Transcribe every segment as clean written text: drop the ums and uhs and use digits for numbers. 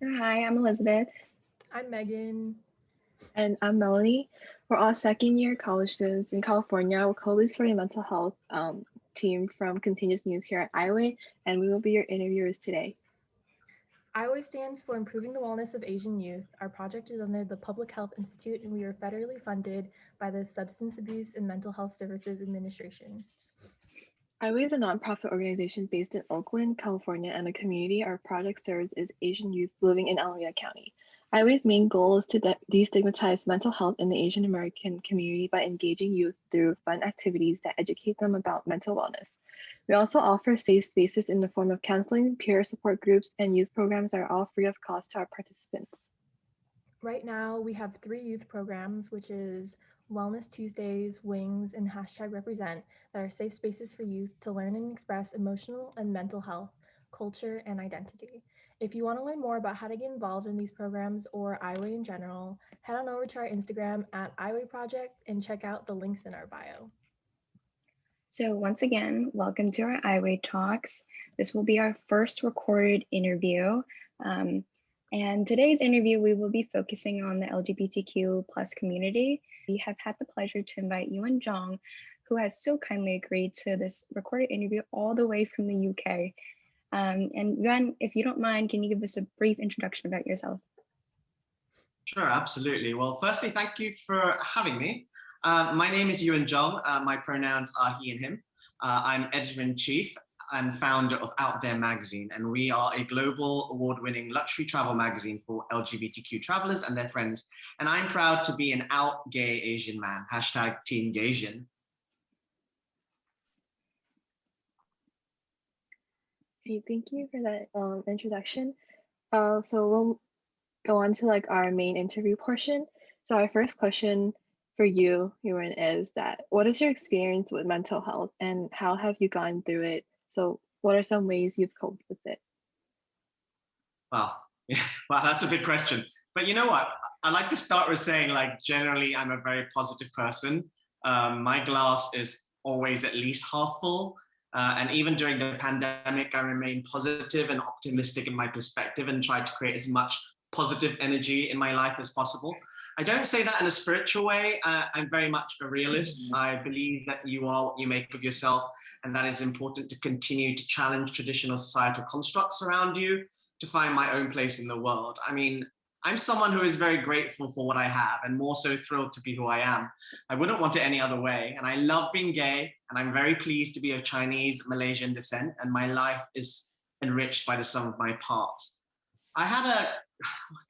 Hi, I'm Elizabeth. I'm Megan. And I'm Melanie. We're all second year college students in California. We're co-leads for the mental health team from Continuous News here at IWAY, and we will be your interviewers today. IWAY stands for Improving the Wellness of Asian Youth. Our project is under the Public Health Institute, and we are federally funded by the Substance Abuse and Mental Health Services Administration. IWAY is a nonprofit organization based in Oakland, California, and the community our project serves is Asian youth living in Alameda County. IWAY's main goal is to destigmatize mental health in the Asian American community by engaging youth through fun activities that educate them about mental wellness. We also offer safe spaces in the form of counseling, peer support groups, and youth programs that are all free of cost to our participants. Right now, we have 3 youth programs, which is Wellness Tuesdays, Wings, and #Represent, that are safe spaces for youth to learn and express emotional and mental health, culture, and identity. If you want to learn more about how to get involved in these programs or IWAY in general, head on over to our Instagram at IWAY Project and check out the links in our bio. So once again, welcome to our IWAY Talks. This will be our first recorded interview. And today's interview, we will be focusing on the LGBTQ plus community. We have had the pleasure to invite Uwern Jong, who has so kindly agreed to this recorded interview all the way from the UK. And Uwern, if you don't mind, can you give us a brief introduction about yourself? Sure, absolutely. Well, firstly, thank you for having me. My name is Uwern Jong. My pronouns are he and him. I'm editor-in-chief and founder of Out There magazine, and we are a global award-winning luxury travel magazine for LGBTQ travelers and their friends. And I'm proud to be an out gay Asian man, #Team Gaysian. Hey, thank you for that introduction. So we'll go on to our main interview portion. So our first question for you, Uwern, is that what is your experience with mental health and how have you gone through it? So what are some ways you've coped with it? Wow, that's a big question. But you know what? I like to start with saying, generally, I'm a very positive person. My glass is always at least half full. And even during the pandemic, I remained positive and optimistic in my perspective and tried to create as much positive energy in my life as possible. I don't say that in a spiritual way. I'm very much a realist. I believe that you are what you make of yourself, and that is important to continue to challenge traditional societal constructs around you to find my own place in the world. I mean, I'm someone who is very grateful for what I have and more so thrilled to be who I am. I wouldn't want it any other way. And I love being gay, and I'm very pleased to be of Chinese Malaysian descent, and my life is enriched by the sum of my parts. I had a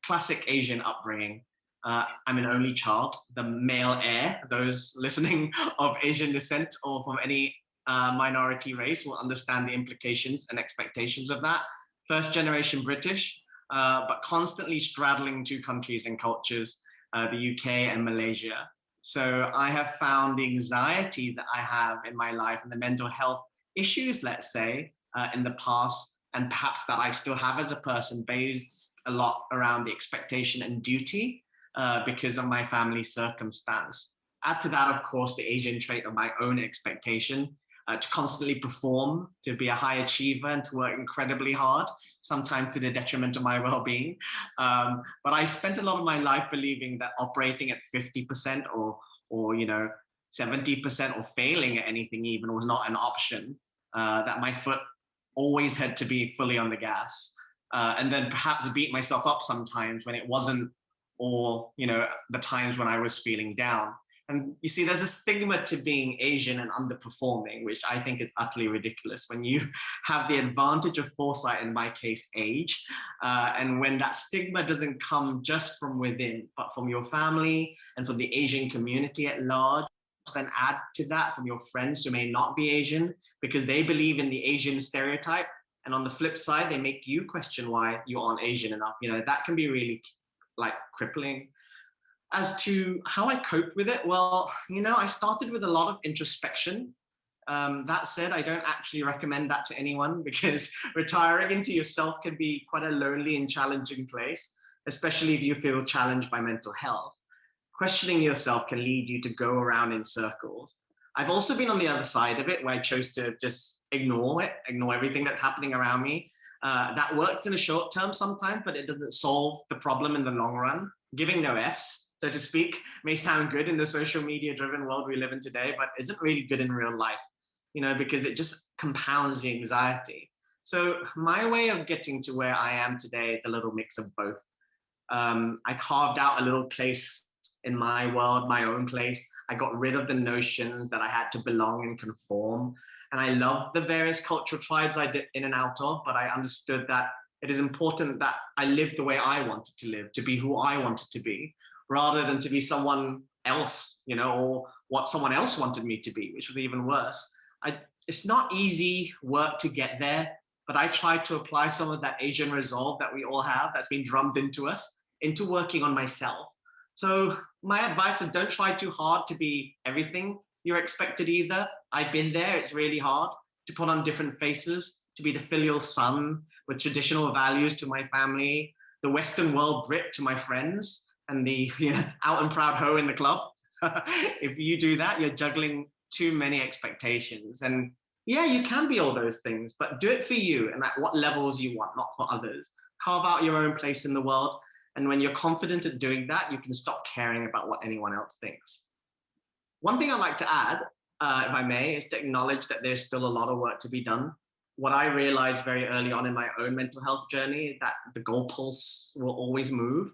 classic Asian upbringing. I'm an only child, the male heir. Those listening of Asian descent or from any minority race will understand the implications and expectations of that. First generation British, but constantly straddling 2 countries and cultures, the UK and Malaysia. So I have found the anxiety that I have in my life and the mental health issues, let's say, in the past, and perhaps that I still have as a person, based a lot around the expectation and duty because of my family circumstance. Add to that, of course, the Asian trait of my own expectation to constantly perform, to be a high achiever, and to work incredibly hard, sometimes to the detriment of my well-being. But I spent a lot of my life believing that operating at 50% or 70% or failing at anything even was not an option, that my foot always had to be fully on the gas. And then perhaps beat myself up sometimes when it wasn't, or the times when I was feeling down. And you see, there's a stigma to being Asian and underperforming, which I think is utterly ridiculous when you have the advantage of foresight, in my case, age. And when that stigma doesn't come just from within, but from your family and from the Asian community at large, then add to that from your friends who may not be Asian because they believe in the Asian stereotype. And on the flip side, they make you question why you aren't Asian enough. That can be really crippling. As to how I coped with it, well, I started with a lot of introspection. That said, I don't actually recommend that to anyone because retiring into yourself can be quite a lonely and challenging place, especially if you feel challenged by mental health. Questioning yourself can lead you to go around in circles. I've also been on the other side of it where I chose to just ignore everything that's happening around me. That works in a short term sometimes, but it doesn't solve the problem in the long run. Giving no Fs, so to speak, may sound good in the social media driven world we live in today, but isn't really good in real life, because it just compounds the anxiety. So my way of getting to where I am today is a little mix of both. I carved out a little place in my world, my own place. I got rid of the notions that I had to belong and conform. And I loved the various cultural tribes I did in and out of, but I understood that it is important that I lived the way I wanted to live, to be who I wanted to be, rather than to be someone else, or what someone else wanted me to be, which was even worse. It's not easy work to get there, but I tried to apply some of that Asian resolve that we all have that's been drummed into us, into working on myself. So my advice is don't try too hard to be everything you're expected either. I've been there, it's really hard to put on different faces, to be the filial son with traditional values to my family, the Western world Brit to my friends, and the out and proud hoe in the club. If you do that, you're juggling too many expectations. And yeah, you can be all those things, but do it for you and at what levels you want, not for others. Carve out your own place in the world. And when you're confident at doing that, you can stop caring about what anyone else thinks. One thing I'd like to add, if I may, is to acknowledge that there's still a lot of work to be done. What I realized very early on in my own mental health journey is that the goalposts will always move.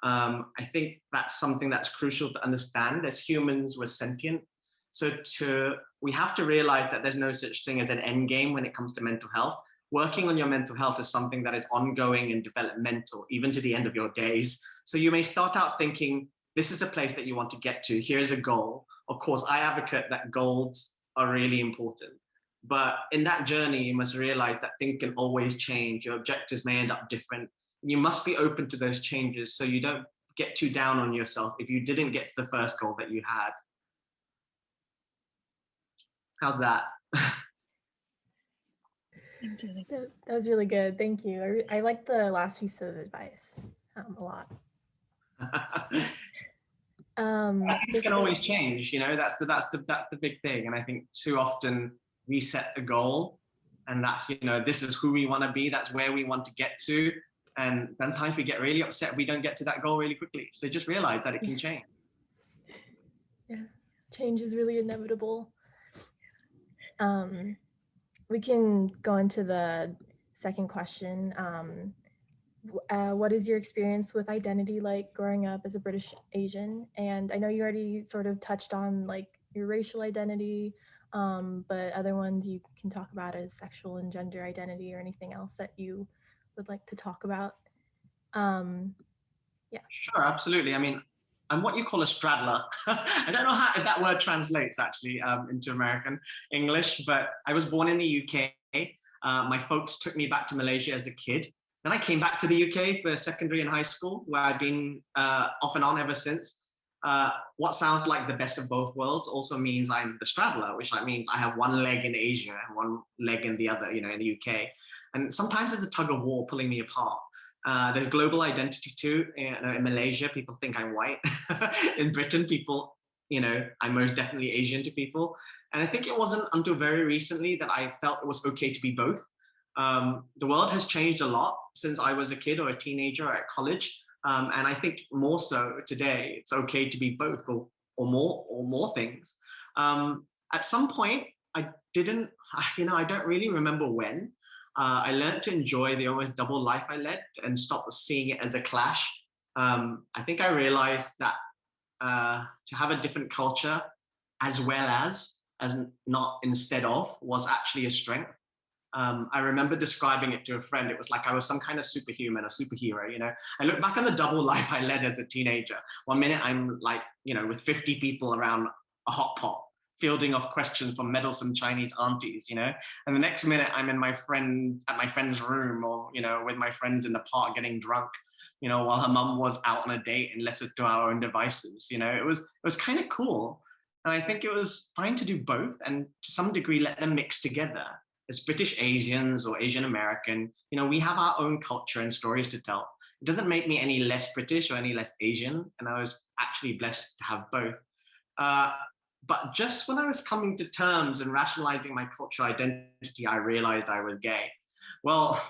I think that's something that's crucial to understand. As humans, we're sentient. So we have to realize that there's no such thing as an end game when it comes to mental health. Working on your mental health is something that is ongoing and developmental, even to the end of your days. So you may start out thinking, this is a place that you want to get to. Here's a goal. Of course, I advocate that goals are really important. But in that journey, you must realize that things can always change. Your objectives may end up different. You must be open to those changes so you don't get too down on yourself if you didn't get to the first goal that you had. How's that? That was really good. Thank you. I like the last piece of advice a lot. It can always change, that's the big thing. And I think too often we set a goal and that's, this is who we want to be, that's where we want to get to. And sometimes we get really upset if we don't get to that goal really quickly. So just realize that it can change. Yeah, change is really inevitable. We can go into the second question. What is your experience with identity like growing up as a British Asian? And I know you already sort of touched on like your racial identity, but other ones you can talk about as sexual and gender identity or anything else that you would like to talk about. Yeah. Sure, absolutely. I mean, I'm what you call a straddler. I don't know how if that word translates actually into American English, but I was born in the UK. My folks took me back to Malaysia as a kid. Then I came back to the UK for secondary and high school, where I've been off and on ever since. What sounds like the best of both worlds also means I'm the straddler, which means I have one leg in Asia and one leg in the other, in the UK. And sometimes it's a tug of war pulling me apart. There's global identity too. In Malaysia, people think I'm white. In Britain, people, I'm most definitely Asian to people. And I think it wasn't until very recently that I felt it was okay to be both. The world has changed a lot since I was a kid or a teenager or at college. And I think more so today, it's okay to be both or more things. At some point, I don't really remember when. I learned to enjoy the almost double life I led and stop seeing it as a clash. I think I realized that to have a different culture as well as not instead of was actually a strength. I remember describing it to a friend. It was like I was some kind of superhuman, a superhero, I look back on the double life I led as a teenager. One minute I'm like, with 50 people around a hot pot, fielding off questions from meddlesome Chinese aunties, and the next minute I'm in my friend's room or, with my friends in the park getting drunk, while her mum was out on a date and left us to our own devices. It was kind of cool. And I think it was fine to do both and to some degree let them mix together. As British Asians or Asian American, we have our own culture and stories to tell. It doesn't make me any less British or any less Asian. And I was actually blessed to have both. But just when I was coming to terms and rationalizing my cultural identity, I realized I was gay. Well,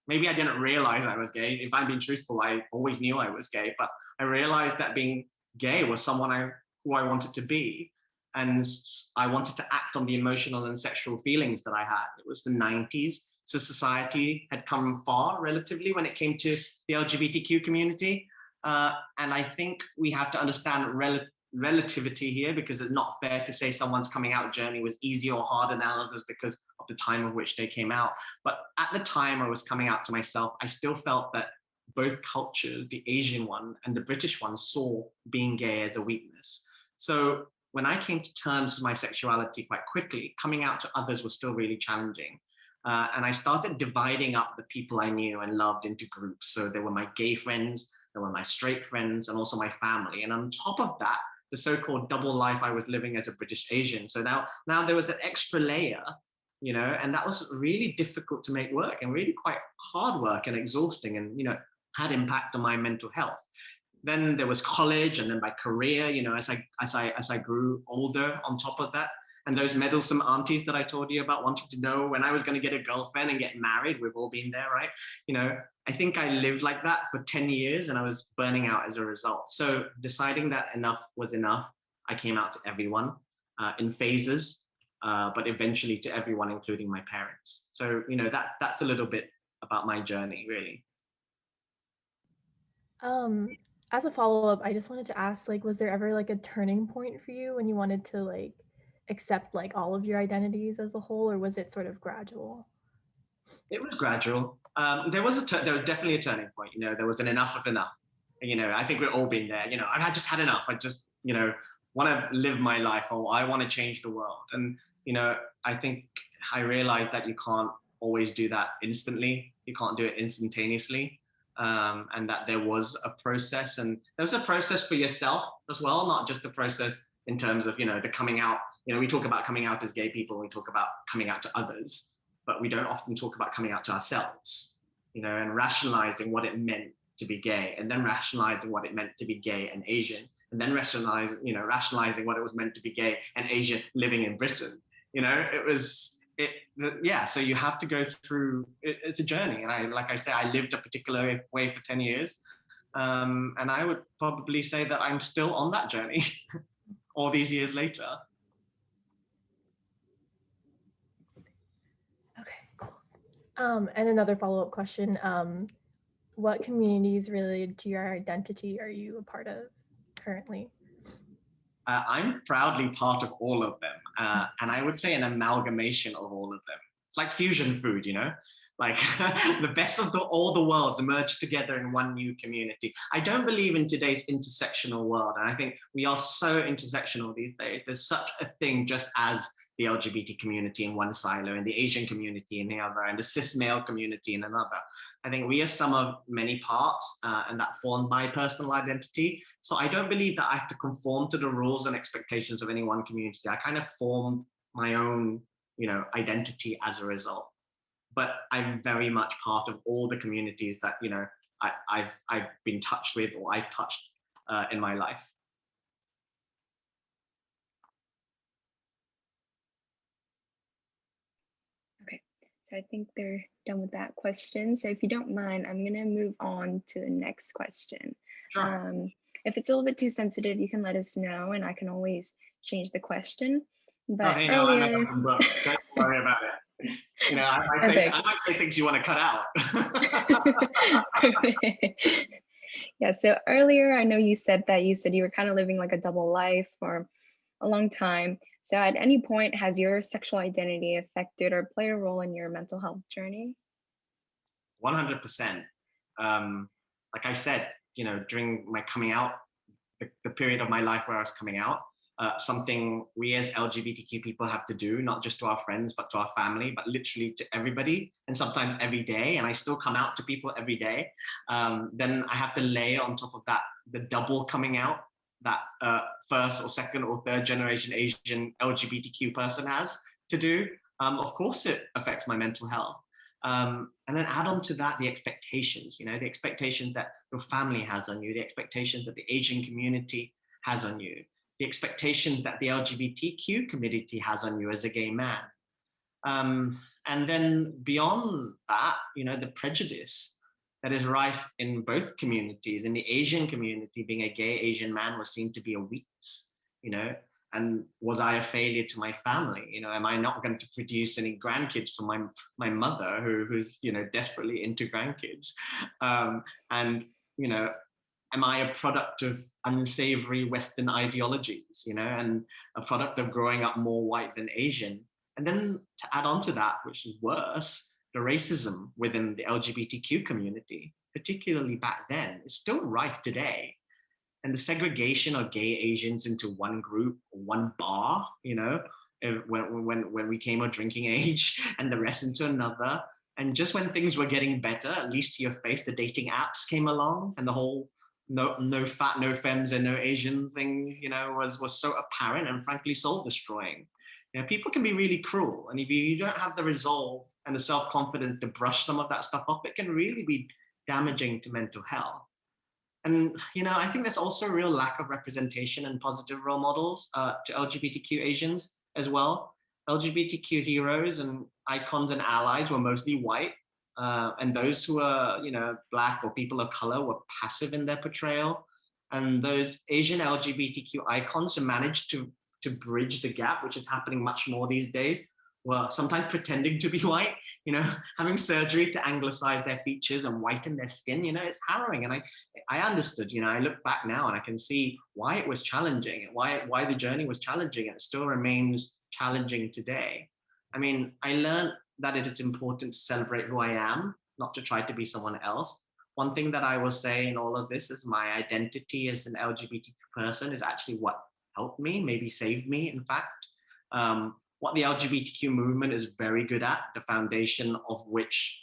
maybe I didn't realize I was gay. If I'm being truthful, I always knew I was gay, but I realized that being gay was someone who I wanted to be. And I wanted to act on the emotional and sexual feelings that I had. It was the 90s, so society had come far relatively when it came to the LGBTQ community. And I think we have to understand relativity here, because it's not fair to say someone's coming out journey was easier or harder than others because of the time of which they came out. But at the time I was coming out to myself, I still felt that both cultures, the Asian one and the British one, saw being gay as a weakness. So when I came to terms with my sexuality quite quickly, coming out to others was still really challenging. And I started dividing up the people I knew and loved into groups. So there were my gay friends, there were my straight friends, and also my family. And on top of that, the so-called double life I was living as a British Asian. So now there was an extra layer, and that was really difficult to make work, and really quite hard work and exhausting, and, had impact on my mental health. Then there was college, and then my career, as I grew older on top of that. And those meddlesome aunties that I told you about wanting to know when I was going to get a girlfriend and get married, we've all been there, right? I think I lived like that for 10 years and I was burning out as a result. So deciding that enough was enough, I came out to everyone in phases, but eventually to everyone, including my parents. So, that's a little bit about my journey, really. As a follow-up, I just wanted to ask, was there ever a turning point for you when you wanted to accept all of your identities as a whole, or was it sort of gradual? It was gradual. There was definitely a turning point. There was an enough of enough. I think we've all been there. I just had enough. I just want to live my life, or I want to change the world. And I think I realized that you can't always do that instantly. You can't do it instantaneously. And that there was a process, and there was a process for yourself as well, not just a process in terms of the coming out. We talk about coming out as gay people, we talk about coming out to others, but we don't often talk about coming out to ourselves, and rationalizing what it meant to be gay, and then rationalizing what it meant to be gay and Asian, and then rationalizing what it was meant to be gay and Asian living in Britain. So you have to go through, it's a journey. And like I say, I lived a particular way for 10 years. And I would probably say that I'm still on that journey all these years later. Okay, cool. And another follow-up question, what communities related to your identity are you a part of currently? I'm proudly part of all of them. And I would say an amalgamation of all of them. It's like fusion food, like the best of all the worlds merged together in one new community. I don't believe in today's intersectional world. And I think we are so intersectional these days. There's such a thing just as the LGBT community in one silo, and the Asian community in the other, and the cis male community in another. I think we are some of many parts, and that form my personal identity. So I don't believe that I have to conform to the rules and expectations of any one community. I kind of form my own, identity as a result. But I'm very much part of all the communities that, I've been touched with, or I've touched in my life. So I think they're done with that question. So if you don't mind, I'm going to move on to the next question. Sure. If it's a little bit too sensitive, you can let us know, and I can always change the question. But hey, earlier, no, don't worry about it. I might say things you want to cut out. Yeah. So earlier, I know you said you were kind of living like a double life for a long time. So at any point, has your sexual identity affected or played a role in your mental health journey? 100%. Like I said, during my coming out, the period of my life where I was coming out, something we as LGBTQ people have to do, not just to our friends, but to our family, but literally to everybody, and sometimes every day. And I still come out to people every day. Then I have to lay on top of that the double coming out that first or second or third generation Asian LGBTQ person has to do. Of course, it affects my mental health. And then add on to that the expectations, the expectations that your family has on you, the expectations that the Asian community has on you, the expectation that the LGBTQ community has on you as a gay man. And then beyond that, the prejudice that is rife in both communities. In the Asian community, being a gay Asian man was seen to be a weakness, and was I a failure to my family? Am I not going to produce any grandkids for my mother who's, desperately into grandkids? And, am I a product of unsavory Western ideologies, and a product of growing up more white than Asian? And then to add on to that, which is worse, the racism within the LGBTQ community, particularly back then, is still rife today. And the segregation of gay Asians into one group, one bar, when we came of drinking age, and the rest into another. And just when things were getting better, at least to your face, the dating apps came along, and the whole no fat, no femmes, and no Asian thing, was so apparent and frankly soul destroying. People can be really cruel, and if you don't have the resolve and the self-confidence to brush some of that stuff off, it can really be damaging to mental health. And, I think there's also a real lack of representation and positive role models to LGBTQ Asians as well. LGBTQ heroes and icons and allies were mostly white. And those who are, Black or people of color were passive in their portrayal. And those Asian LGBTQ icons who managed to bridge the gap, which is happening much more these days, were sometimes pretending to be white, having surgery to anglicize their features and whiten their skin. It's harrowing. And I understood, I look back now and I can see why it was challenging and why the journey was challenging, and it still remains challenging today. I mean, I learned that it is important to celebrate who I am, not to try to be someone else. One thing that I will say in all of this is my identity as an LGBTQ person is actually what helped me, maybe saved me, in fact. What the LGBTQ movement is very good at, the foundation of which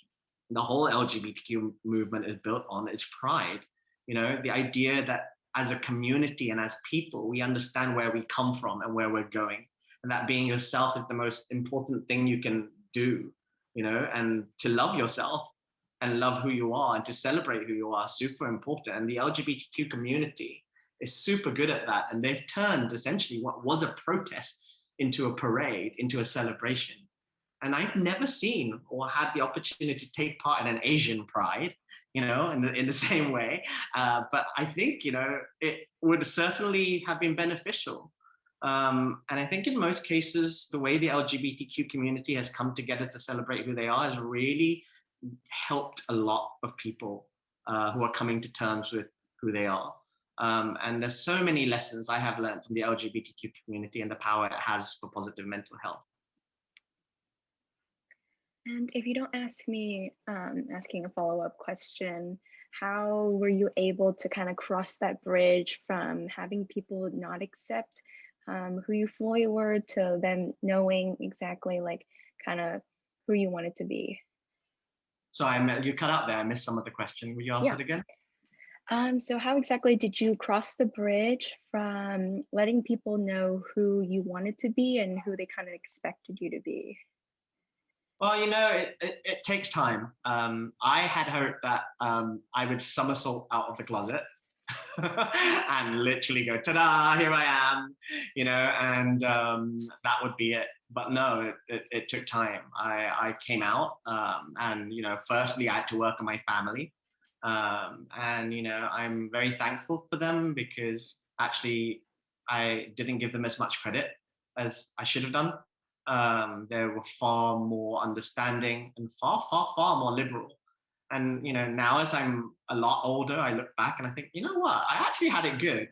the whole LGBTQ movement is built on, is pride. The idea that as a community and as people, we understand where we come from and where we're going, and that being yourself is the most important thing you can do, and to love yourself and love who you are and to celebrate who you are, super important. And the LGBTQ community is super good at that. And they've turned essentially what was a protest into a parade, into a celebration. And I've never seen or had the opportunity to take part in an Asian pride, in the same way. But I think, it would certainly have been beneficial. And I think in most cases, the way the LGBTQ community has come together to celebrate who they are has really helped a lot of people who are coming to terms with who they are. And there's so many lessons I have learned from the LGBTQ community and the power it has for positive mental health. And if you don't ask me, asking a follow-up question, how were you able to kind of cross that bridge from having people not accept who you fully were to then knowing exactly kind of who you wanted to be? So you cut out there, I missed some of the question. Would you ask it again? So how exactly did you cross the bridge from letting people know who you wanted to be and who they kind of expected you to be? Well, it takes time. I had hoped that I would somersault out of the closet and literally go, ta-da, here I am, and that would be it. But no, it took time. I came out and, firstly I had to work on my family. And, I'm very thankful for them because actually I didn't give them as much credit as I should have done. They were far more understanding and far, far, far more liberal. And, now as I'm a lot older, I look back and I think, you know what, I actually had it good.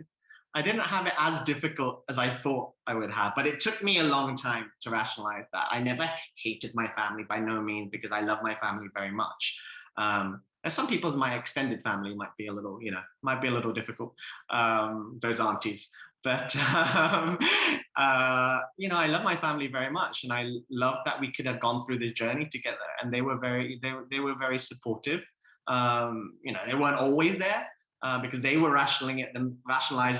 I didn't have it as difficult as I thought I would have, but it took me a long time to rationalize that. I never hated my family, by no means, because I love my family very much. As some people's, my extended family might be a little, difficult, those aunties. But, I love my family very much. And I love that we could have gone through this journey together. And they were very supportive. They weren't always there because they were rationalizing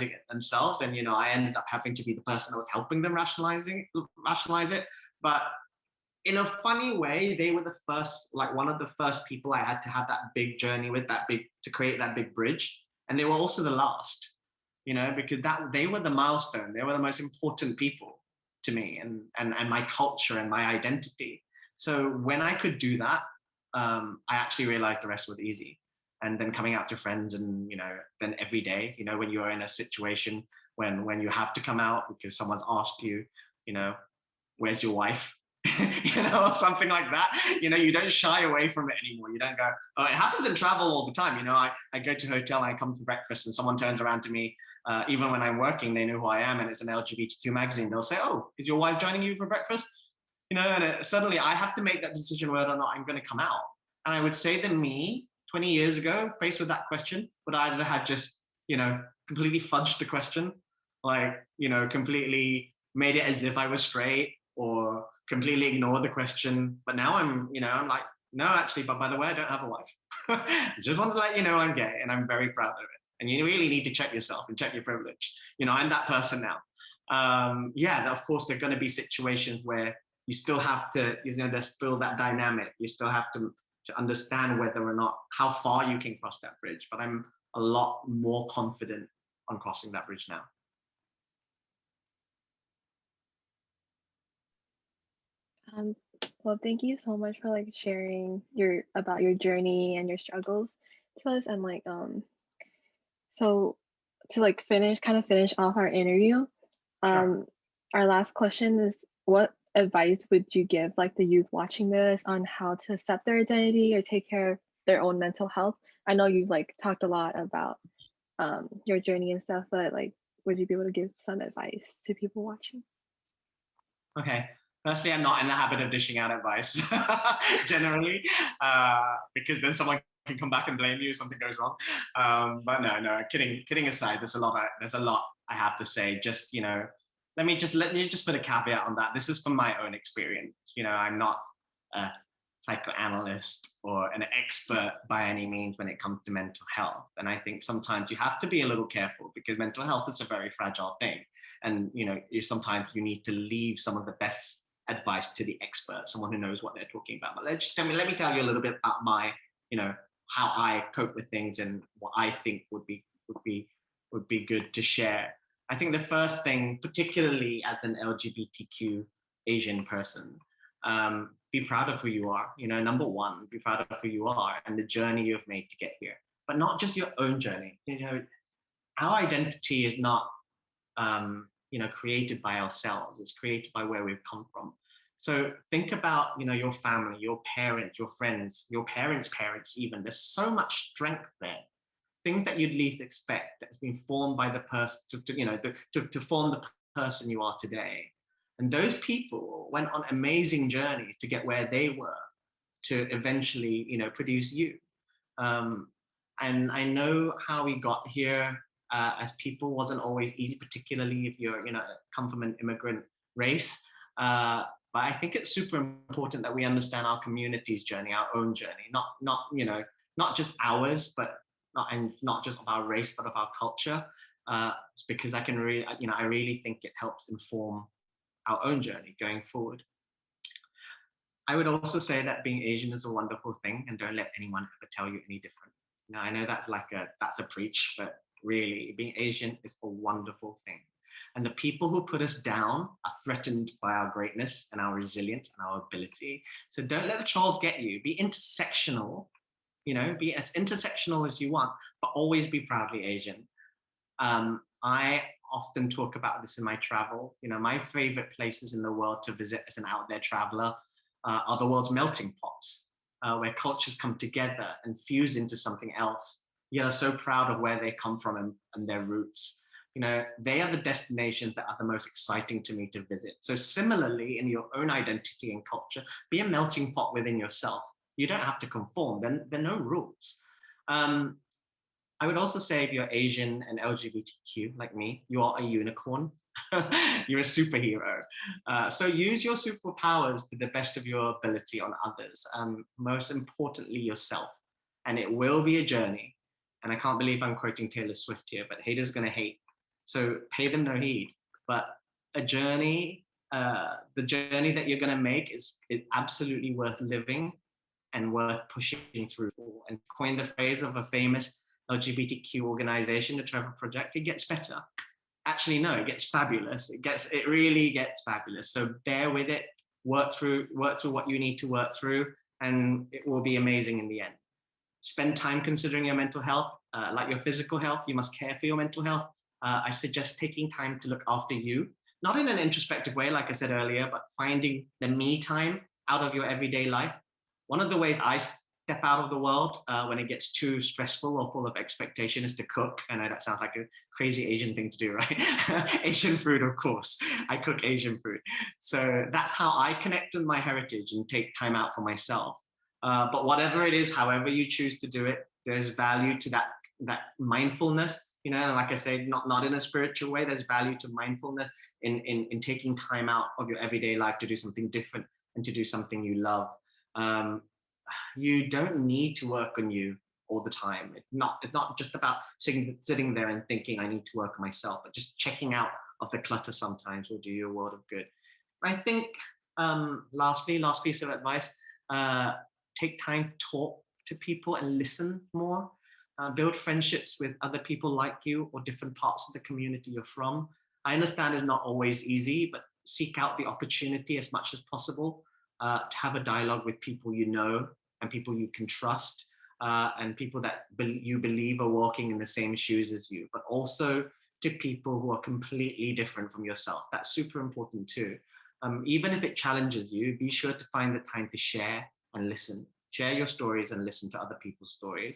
it themselves. And, I ended up having to be the person that was helping them rationalize it. But in a funny way, they were the first, one of the first people I had to have that big journey with, to create that big bridge. And they were also the last. Because they were the milestone. They were the most important people to me and my culture and my identity. So when I could do that, I actually realized the rest was easy. And then coming out to friends and, then every day, when you're in a situation when you have to come out because someone's asked you, where's your wife? Or something like that. You don't shy away from it anymore. You don't go, oh, it happens in travel all the time. I go to a hotel, I come for breakfast and someone turns around to me, even when I'm working, they know who I am and it's an LGBTQ magazine. They'll say, oh, is your wife joining you for breakfast? And suddenly I have to make that decision whether or not I'm going to come out. And I would say that me 20 years ago, faced with that question, would either have just, completely fudged the question, like, completely made it as if I was straight or completely ignored the question. But now I'm like, no, actually, but by the way, I don't have a wife. I just want to let you know I'm gay and I'm very proud of it. And you really need to check yourself and check your privilege. I'm that person now. Of course, there are going to be situations where you still have to, there's still that dynamic. You still have to understand whether or not, how far you can cross that bridge. But I'm a lot more confident on crossing that bridge now. Well, thank you so much for sharing about your journey and your struggles to us. And so to finish off our interview, Sure. our last question is, what advice would you give the youth watching this on how to accept their identity or take care of their own mental health? I know you've talked a lot about your journey and stuff, but would you be able to give some advice to people watching? Okay. Firstly, I'm not in the habit of dishing out advice generally, because then someone can come back and blame you if something goes wrong. But no, kidding aside, there's a lot I have to say. Just, let me just put a caveat on that. This is from my own experience. I'm not a psychoanalyst or an expert by any means when it comes to mental health. And I think sometimes you have to be a little careful because mental health is a very fragile thing. And, sometimes you need to leave some of the best advice to the expert, someone who knows what they're talking about. But let me tell you a little bit about my, how I cope with things and what I think would be good to share. I think the first thing, particularly as an LGBTQ Asian person, be proud of who you are. Number one, be proud of who you are and the journey you've made to get here, but not just your own journey. Our identity is not, created by ourselves. It's created by where we've come from. So think about, your family, your parents, your friends, your parents' parents even. There's so much strength there. Things that you'd least expect that's been formed by the person to form the person you are today. And those people went on amazing journeys to get where they were to eventually, produce you. And I know how we got here as people wasn't always easy, particularly if you're, come from an immigrant race. But I think it's super important that we understand our community's journey, our own journey, not just ours, but not just of our race, but of our culture. Because I really think it helps inform our own journey going forward. I would also say that being Asian is a wonderful thing, and don't let anyone ever tell you any different. I know that's that's a preach, but really, being Asian is a wonderful thing. And the people who put us down are threatened by our greatness and our resilience and our ability. So don't let the trolls get you. Be intersectional, be as intersectional as you want, but always be proudly Asian. I often talk about this in my travel. My favorite places in the world to visit as an out there traveler are the world's melting pots, where cultures come together and fuse into something else. Are so proud of where they come from and their roots. They are the destinations that are the most exciting to me to visit. So similarly, in your own identity and culture, be a melting pot within yourself. You don't have to conform. There are no rules. I would also say if you're Asian and LGBTQ like me, you are a unicorn. You're a superhero. So use your superpowers to the best of your ability on others. Most importantly, yourself. And it will be a journey. And I can't believe I'm quoting Taylor Swift here, but haters gonna hate. So pay them no heed. But the journey that you're gonna make is absolutely worth living and worth pushing through for. And coin the phrase of a famous LGBTQ organization, the Trevor Project, it gets better. Actually, no, it gets fabulous. It really gets fabulous. So bear with it, work through what you need to work through, and it will be amazing in the end. Spend time considering your mental health. Like your physical health, you must care for your mental health. I suggest taking time to look after you, not in an introspective way, like I said earlier, but finding the me time out of your everyday life. One of the ways I step out of the world when it gets too stressful or full of expectation is to cook. I know that sounds like a crazy Asian thing to do, right? Asian food, of course. I cook Asian food. So that's how I connect with my heritage and take time out for myself. But whatever it is, however you choose to do it, there's value to that mindfulness. You know, and like I say, not in a spiritual way. There's value to mindfulness in taking time out of your everyday life to do something different and to do something you love. You don't need to work on you all the time. It's not just about sitting there and thinking I need to work on myself, but just checking out of the clutter sometimes will do you a world of good. I think last piece of advice, take time to talk to people and listen more. Build friendships with other people like you or different parts of the community you're from. I understand it's not always easy, but seek out the opportunity as much as possible to have a dialogue with people you know and people you can trust, and people that you believe are walking in the same shoes as you, but also to people who are completely different from yourself. That's super important too. Even if it challenges you, be sure to find the time to share and listen. Share your stories and listen to other people's stories.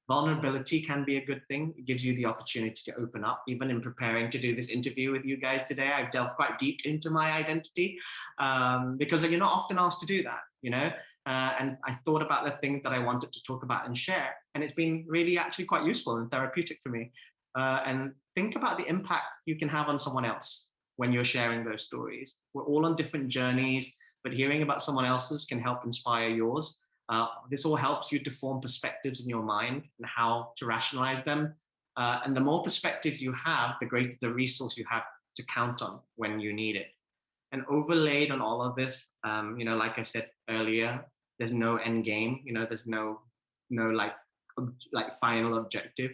Vulnerability can be a good thing. It gives you the opportunity to open up. Even in preparing to do this interview with you guys today, I've delved quite deep into my identity because you're not often asked to do that, you know? And I thought about the things that I wanted to talk about and share. And it's been really actually quite useful and therapeutic for me. And think about the impact you can have on someone else when you're sharing those stories. We're all on different journeys, but hearing about someone else's can help inspire yours. This all helps you to form perspectives in your mind and how to rationalize them. And the more perspectives you have, the greater the resource you have to count on when you need it. And overlaid on all of this, you know, like I said earlier, there's no end game. You know, there's no like final objective.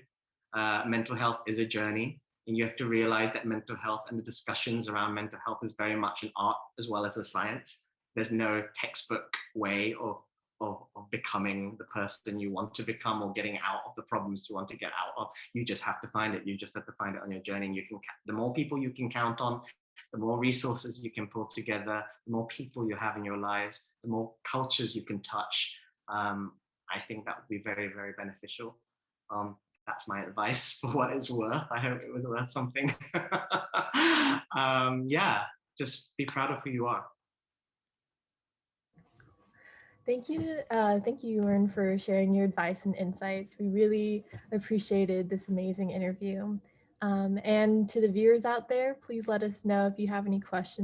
Mental health is a journey, and you have to realize that mental health and the discussions around mental health is very much an art as well as a science. There's no textbook way of becoming the person you want to become or getting out of the problems you want to get out of. You just have to find it. You just have to find it on your journey. And the more people you can count on, the more resources you can pull together, the more people you have in your lives, the more cultures you can touch. I think that would be very, very beneficial. That's my advice for what it's worth. I hope it was worth something. Yeah, just be proud of who you are. Thank you, Uwern, for sharing your advice and insights. We really appreciated this amazing interview. And to the viewers out there, please let us know if you have any questions